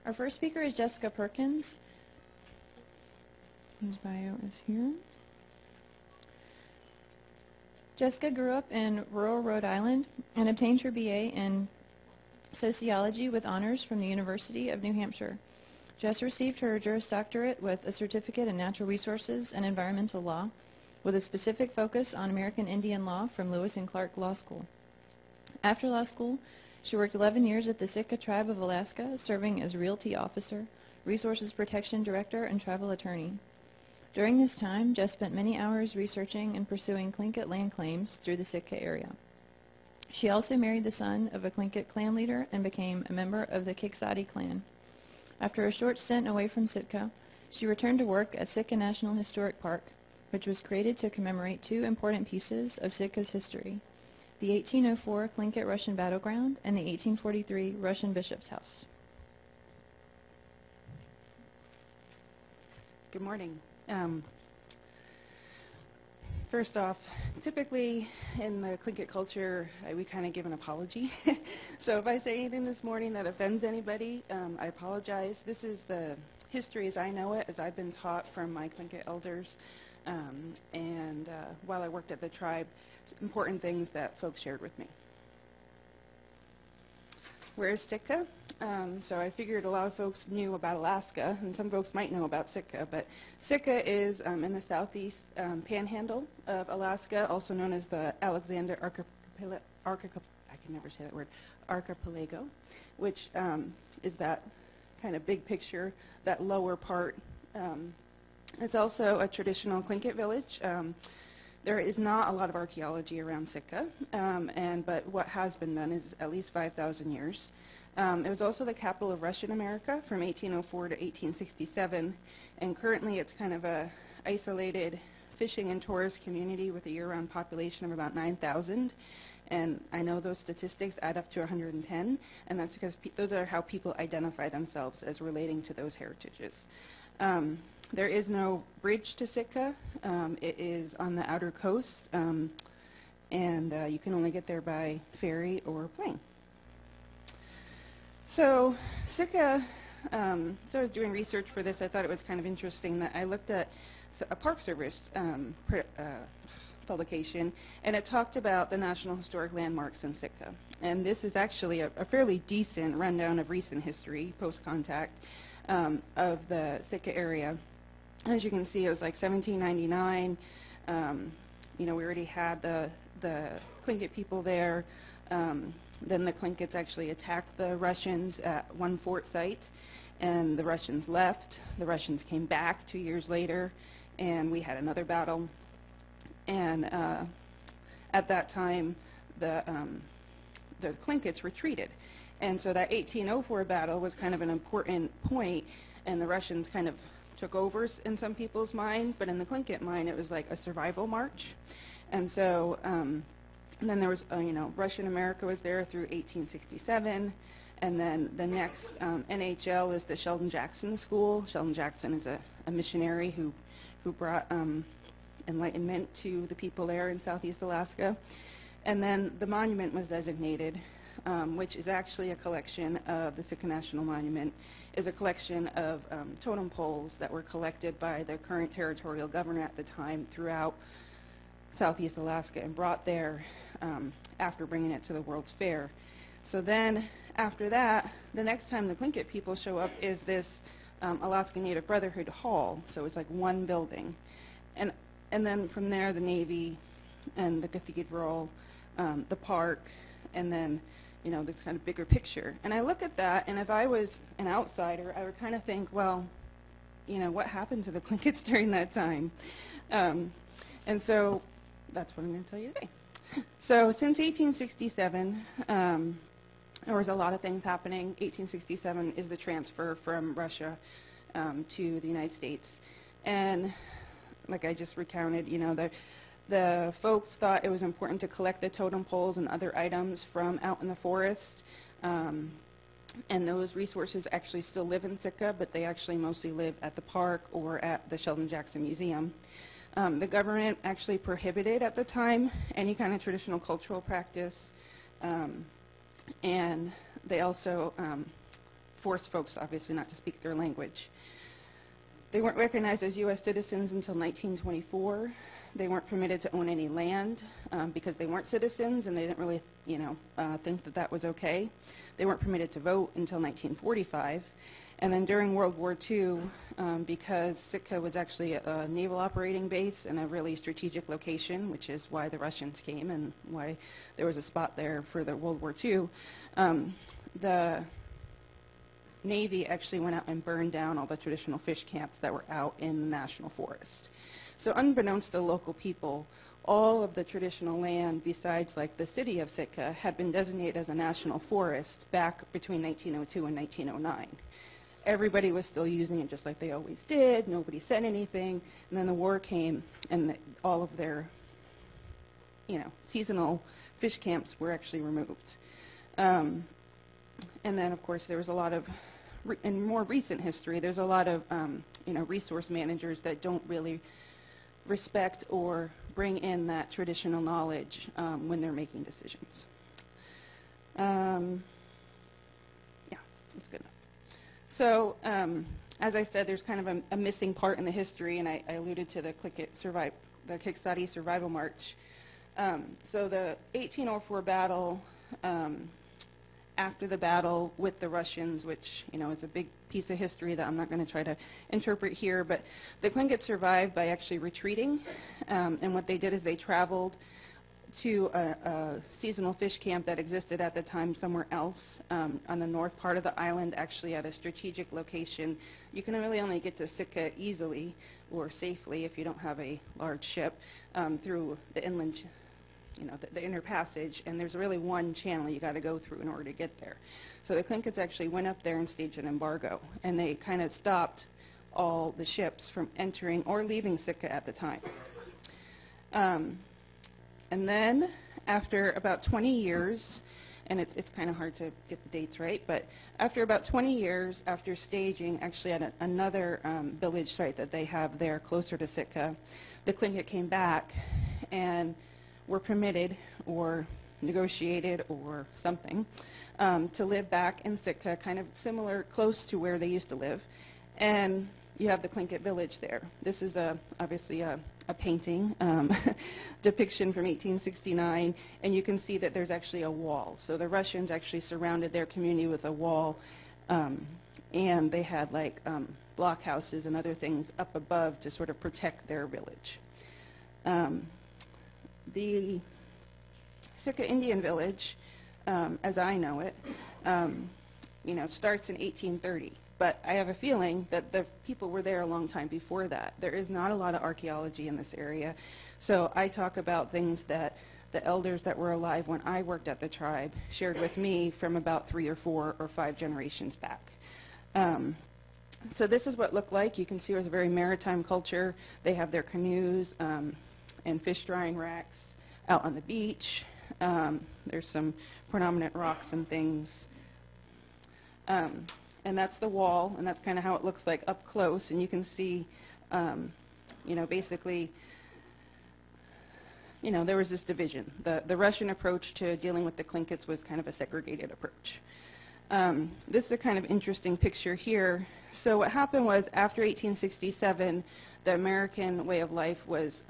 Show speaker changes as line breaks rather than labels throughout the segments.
Our first speaker is Jessica Perkins, whose bio is here. Jessica grew up in rural Rhode Island and obtained her BA in sociology with honors from the University of New Hampshire. Jess received her Juris Doctorate with a certificate in natural resources and environmental law, with a specific focus on American Indian law from Lewis and Clark Law School. After law school, she worked 11 years at the Sitka tribe of Alaska, serving as Realty Officer, Resources Protection Director, and Travel Attorney. During this time, Jess spent many hours researching and pursuing Tlingit land claims through the Sitka area. She also married the son of a Tlingit clan leader and became a member of the Kiksadi clan. After a short stint away from Sitka, she returned to work at Sitka National Historic Park, which was created to commemorate two important pieces of Sitka's history: the 1804 Tlingit Russian battleground and the 1843 Russian Bishop's House.
Good morning. First off, typically in the Tlingit culture, we kind of give an apology. So if I say anything this morning that offends anybody, I apologize. This is the history as I know it, as I've been taught from my Tlingit elders. And while I worked at the tribe, important things that folks shared with me. Where is Sitka? So I figured a lot of folks knew about Alaska, and some folks might know about Sitka, but Sitka is in the southeast panhandle of Alaska, also known as the Alexander Archipelago, which is that kind of big picture, that lower part. It's also a traditional Tlingit village. There is not a lot of archaeology around Sitka, but what has been done is at least 5,000 years. It was also the capital of Russian America from 1804 to 1867, and currently it's kind of a isolated fishing and tourist community with a year-round population of about 9,000. And I know those statistics add up to 110, and that's because those are how people identify themselves as relating to those heritages. There is no bridge to Sitka. It is on the outer coast, and you can only get there by ferry or plane. So Sitka, so I was doing research for this. I thought it was kind of interesting that I looked at a Park Service publication, and it talked about the National Historic Landmarks in Sitka. And this is actually a fairly decent rundown of recent history, post-contact, of the Sitka area. As you can see, it was like 1799. We already had the Tlingit people there. Then the Tlingits actually attacked the Russians at one fort site, and the Russians left. The Russians came back 2 years later, and we had another battle. And at that time, the Tlingits retreated. And so that 1804 battle was kind of an important point, and the Russians kind of took over in some people's minds, but in the Tlingit mind, it was like a survival march. And so, and then there was, Russian America was there through 1867, and then the next NHL is the Sheldon Jackson School. Sheldon Jackson is a missionary who brought enlightenment to the people there in southeast Alaska. And then the monument was designated, which is actually a collection of the Sitka National Monument, is a collection of totem poles that were collected by the current territorial governor at the time throughout southeast Alaska and brought there after bringing it to the World's Fair. So then after that, the next time the Tlingit people show up is this Alaska Native Brotherhood Hall. So it's like one building. And then from there, the Navy and the cathedral, the park, and then this kind of bigger picture. And I look at that, and if I was an outsider, I would kind of think, well, what happened to the Tlingits during that time? And so that's what I'm going to tell you today. So since 1867, there was a lot of things happening. 1867 is the transfer from Russia to the United States. And like I just recounted, the folks thought it was important to collect the totem poles and other items from out in the forest. And those resources actually still live in Sitka, but they actually mostly live at the park or at the Sheldon Jackson Museum. The government actually prohibited at the time any kind of traditional cultural practice. And they also force folks, obviously, not to speak their language. They weren't recognized as U.S. citizens until 1924. They weren't permitted to own any land because they weren't citizens, and they didn't really, think that that was okay. They weren't permitted to vote until 1945. And then during World War II, because Sitka was actually a naval operating base and a really strategic location, which is why the Russians came and why there was a spot there for the World War II, the Navy actually went out and burned down all the traditional fish camps that were out in the national forest. So unbeknownst to local people, all of the traditional land besides like the city of Sitka had been designated as a national forest back between 1902 and 1909. Everybody was still using it just like they always did. Nobody said anything. And then the war came, and all of their, seasonal fish camps were actually removed. And then, of course, there was a lot of, in more recent history, there's a lot of, resource managers that don't really respect or bring in that traditional knowledge when they're making decisions. Yeah, that's good enough. So, as I said, there's kind of a missing part in the history, and I alluded to the Kiksati Survival March. So the 1804 battle, after the battle with the Russians, which is a big piece of history that I'm not going to try to interpret here, but the Tlingits survived by actually retreating, and what they did is they traveled to a seasonal fish camp that existed at the time somewhere else on the north part of the island, actually at a strategic location. You can really only get to Sitka easily or safely if you don't have a large ship through the inland, the inner passage, and there's really one channel you got to go through in order to get there. So the Tlingits actually went up there and staged an embargo, and they kind of stopped all the ships from entering or leaving Sitka at the time. And then, after about 20 years, and it's kind of hard to get the dates right, but after about 20 years after staging, actually at another village site that they have there closer to Sitka, the Tlingit came back and were permitted or negotiated or something to live back in Sitka, kind of similar, close to where they used to live. And you have the Tlingit village there. This is obviously a painting depiction from 1869, and you can see that there's actually a wall. So the Russians actually surrounded their community with a wall, and they had like blockhouses and other things up above to sort of protect their village. The Sitka Indian Village, as I know it, starts in 1830. But I have a feeling that the people were there a long time before that. There is not a lot of archaeology in this area. So I talk about things that the elders that were alive when I worked at the tribe shared with me from about 3 or 4 or 5 generations back. So this is what it looked like. You can see it was a very maritime culture. They have their canoes and fish drying racks out on the beach. There's some predominant rocks and things. And that's the wall, and that's kind of how it looks like up close. And you can see, basically, there was this division. The Russian approach to dealing with the Tlingits was kind of a segregated approach. This is a kind of interesting picture here. So what happened was, after 1867, the American way of life was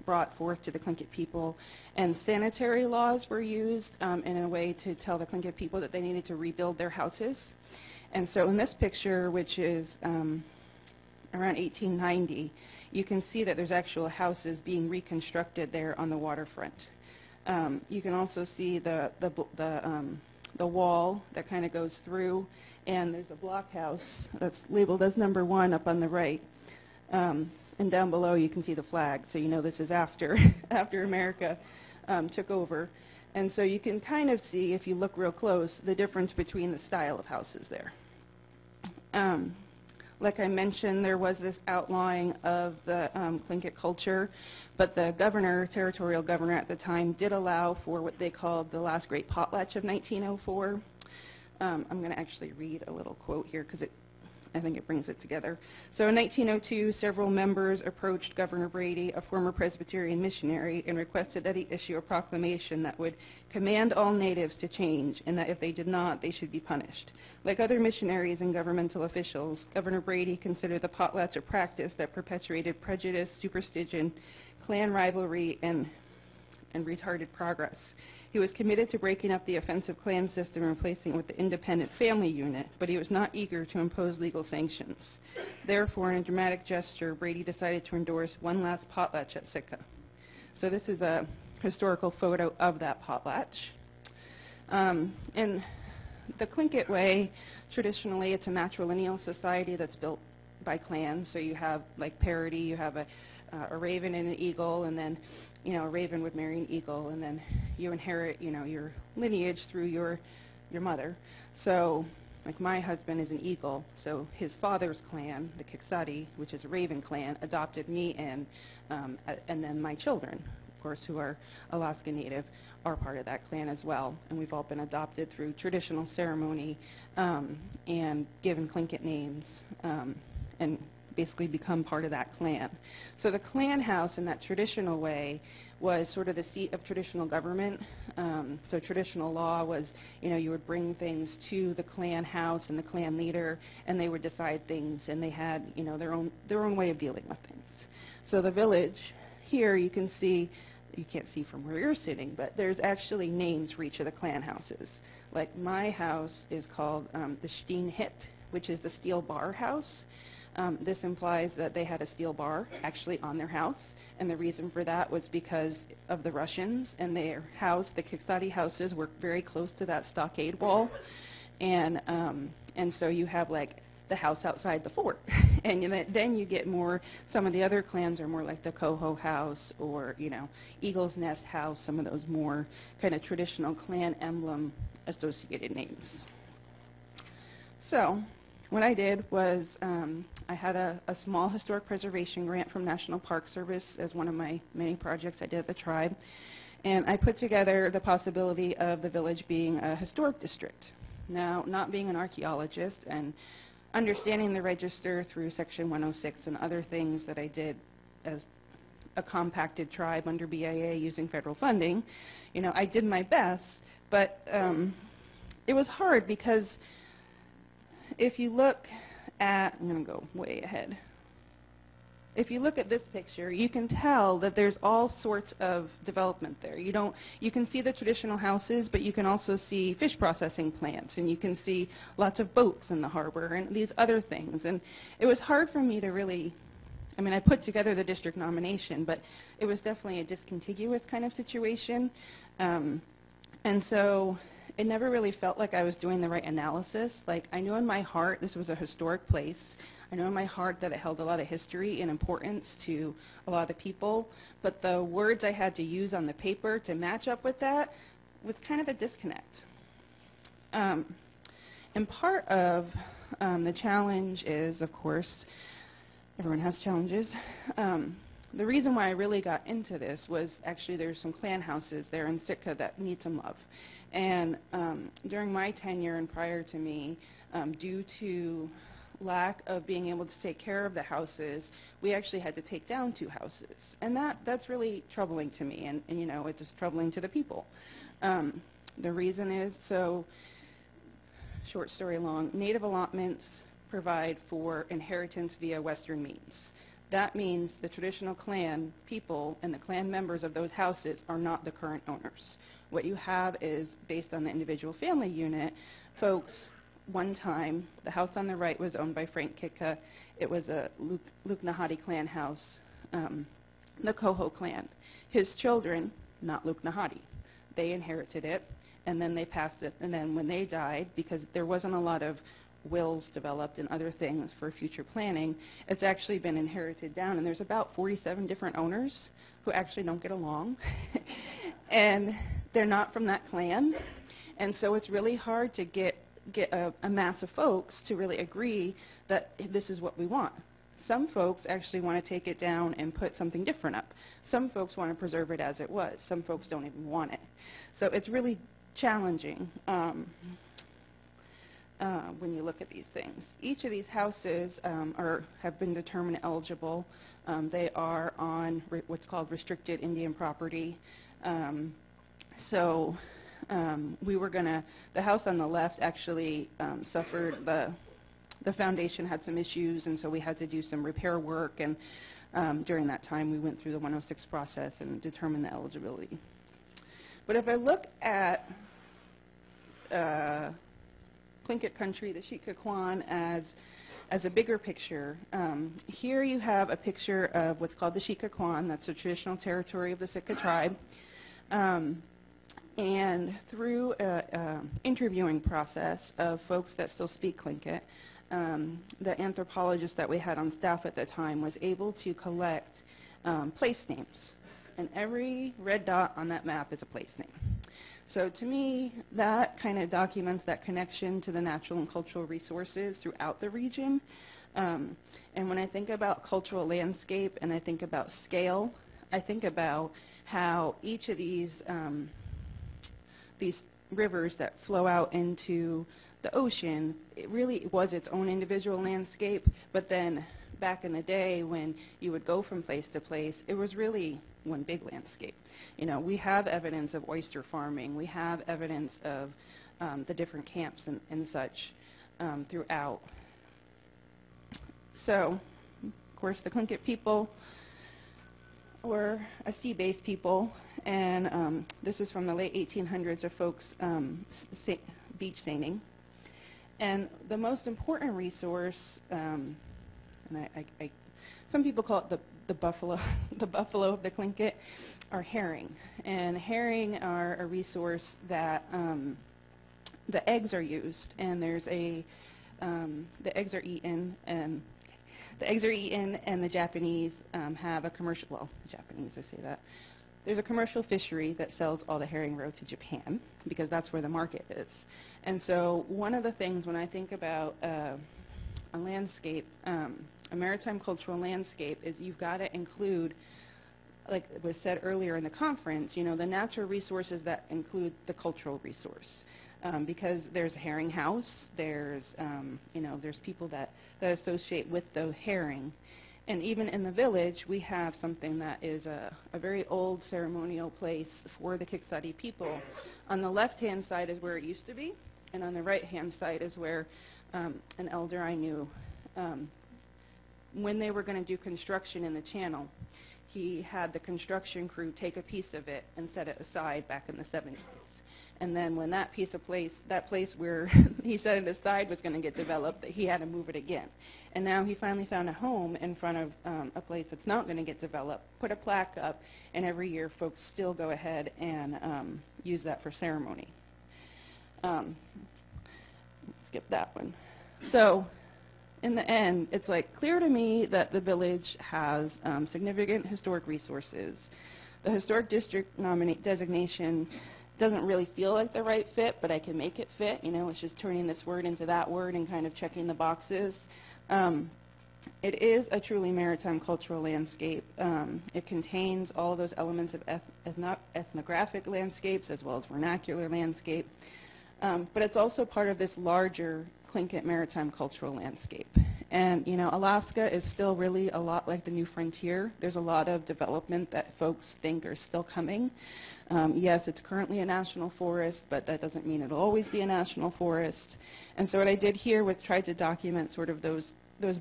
brought forth to the Tlingit people, and sanitary laws were used in a way to tell the Tlingit people that they needed to rebuild their houses. And so in this picture, which is around 1890, you can see that there's actual houses being reconstructed there on the waterfront. You can also see the wall that kind of goes through, and there's a blockhouse that's labeled as number 1 up on the right. And down below you can see the flag, so you know this is after America took over. And so you can kind of see, if you look real close, the difference between the style of houses there. Like I mentioned, there was this outlawing of the Tlingit culture, but the territorial governor at the time, did allow for what they called the last great potlatch of 1904. I'm going to actually read a little quote here because I think it brings it together. So in 1902, several members approached Governor Brady, a former Presbyterian missionary, and requested that he issue a proclamation that would command all natives to change, and that if they did not, they should be punished. Like other missionaries and governmental officials, Governor Brady considered the potlatch a practice that perpetuated prejudice, superstition, clan rivalry, and retarded progress. He was committed to breaking up the offensive clan system and replacing it with the independent family unit, but he was not eager to impose legal sanctions. Therefore, in a dramatic gesture, Brady decided to endorse one last potlatch at Sitka. So this is a historical photo of that potlatch. In the Tlingit way, traditionally it's a matrilineal society that's built by clans. So you have like parity, you have a raven and an eagle, and then a raven would marry an eagle, and then you inherit your lineage through your mother. So like my husband is an eagle, so his father's clan, the Kiksati, which is a raven clan, adopted me and then my children, of course, who are Alaskan Native, are part of that clan as well. And we've all been adopted through traditional ceremony and given Tlingit names and basically become part of that clan. So the clan house in that traditional way was sort of the seat of traditional government. So traditional law was, you would bring things to the clan house and the clan leader, and they would decide things, and they had, their own way of dealing with things. So the village here, you can see, you can't see from where you're sitting, but there's actually names for each of the clan houses. Like my house is called the Steen Hit, which is the steel bar house. This implies that they had a steel bar actually on their house, and the reason for that was because of the Russians, and their house, the Kiksati houses, were very close to that stockade wall, and so you have like the house outside the fort, and then you get more. Some of the other clans are more like the Coho house or Eagle's Nest house, some of those more kind of traditional clan emblem associated names. So what I did was I had a small historic preservation grant from National Park Service as one of my many projects I did at the tribe. And I put together the possibility of the village being a historic district. Now, not being an archaeologist and understanding the register through Section 106 and other things that I did as a compacted tribe under BIA using federal funding, I did my best, but it was hard because if you look at, I'm going to go way ahead. If you look at this picture, you can tell that there's all sorts of development there. You can see the traditional houses, but you can also see fish processing plants, and you can see lots of boats in the harbor and these other things. And it was hard for me to really, I put together the district nomination, but it was definitely a discontiguous kind of situation. And so it never really felt like I was doing the right analysis. Like, I knew in my heart this was a historic place. I know in my heart that it held a lot of history and importance to a lot of the people, but the words I had to use on the paper to match up with that was kind of a disconnect. And part of the challenge is, of course, everyone has challenges. The reason why I really got into this was actually there's some clan houses there in Sitka that need some love. And during my tenure and prior to me, due to lack of being able to take care of the houses, we actually had to take down 2 houses. And that's really troubling to me, and it's just troubling to the people. The reason is, so short story long, Native allotments provide for inheritance via Western means. That means the traditional clan people and the clan members of those houses are not the current owners. What you have is, based on the individual family unit, folks, one time, the house on the right was owned by Frank Kitka. It was a Luknahati clan house, the Coho clan. His children, not Luknahati, they inherited it, and then they passed it. And then when they died, because there wasn't a lot of wills developed and other things for future planning, it's actually been inherited down, and there's about 47 different owners who actually don't get along and they're not from that clan, and so it's really hard to get a mass of folks to really agree that this is what we want. Some folks actually want to take it down and put something different up. Some folks want to preserve it as it was. Some folks don't even want it. So it's really challenging. when you look at these things. Each of these houses have been determined eligible. They are on what's called restricted Indian property. So the house on the left actually suffered, the foundation had some issues, and so we had to do some repair work, and during that time we went through the 106 process and determined the eligibility. But if I look at Tlingit country, the Sitka as a bigger picture, here you have a picture of what's called the Sitka, that's the traditional territory of the Sitka tribe. And through an interviewing process of folks that still speak Tlingit, the anthropologist that we had on staff at the time was able to collect place names. And every red dot on that map is a place name. So to me, that kind of documents that connection to the natural and cultural resources throughout the region. And when I think about cultural landscape and I think about scale, I think about how each of these rivers that flow out into the ocean, it really was its own individual landscape, but then back in the day when you would go from place to place, it was really one big landscape. You know, we have evidence of oyster farming. We have evidence of the different camps and such throughout. So, of course, the Tlingit people were a sea-based people, and this is from the late 1800s of folks beach seining. And the most important resource, and some people call it the buffalo, the buffalo of the Tlingit, are herring. And herring are a resource that the eggs are used, and there's the eggs are eaten, and the Japanese have a commercial, well, the Japanese, I say that. There's a commercial fishery that sells all the herring roe to Japan because that's where the market is. And so one of the things when I think about a landscape, a maritime cultural landscape, is you've got to include, like was said earlier in the conference, you know, the natural resources that include the cultural resource. Because there's a herring house, there's people that associate with the herring. And even in the village, we have something that is a very old ceremonial place for the Kiksadi people. On the left-hand side is where it used to be, and on the right-hand side is where an elder I knew, when they were going to do construction in the channel, he had the construction crew take a piece of it and set it aside back in the 70s. And then when that place where he set it aside was going to get developed, he had to move it again. And now he finally found a home in front of a place that's not going to get developed, put a plaque up, and every year folks still go ahead and use that for ceremony. Skip that one. So in the end, it's like clear to me that the village has significant historic resources. The historic district designation doesn't really feel like the right fit, but I can make it fit. You know, it's just turning this word into that word and kind of checking the boxes. It is a truly maritime cultural landscape. It contains all those elements of ethnographic landscapes as well as vernacular landscape. But it's also part of this larger Tlingit maritime cultural landscape. And, you know, Alaska is still really a lot like the new frontier. There's a lot of development that folks think are still coming. Yes, it's currently a national forest, but that doesn't mean it'll always be a national forest. And so what I did here was try to document sort of those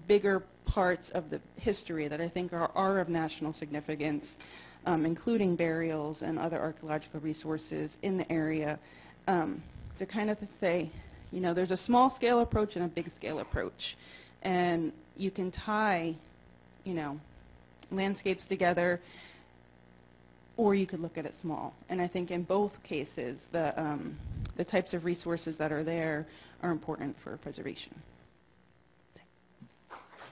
bigger parts of the history that I think are of national significance, including burials and other archaeological resources in the area, to kind of say, you know, there's a small-scale approach and a big-scale approach. And you can tie, you know, landscapes together, or you could look at it small. And I think in both cases, the types of resources that are there are important for preservation.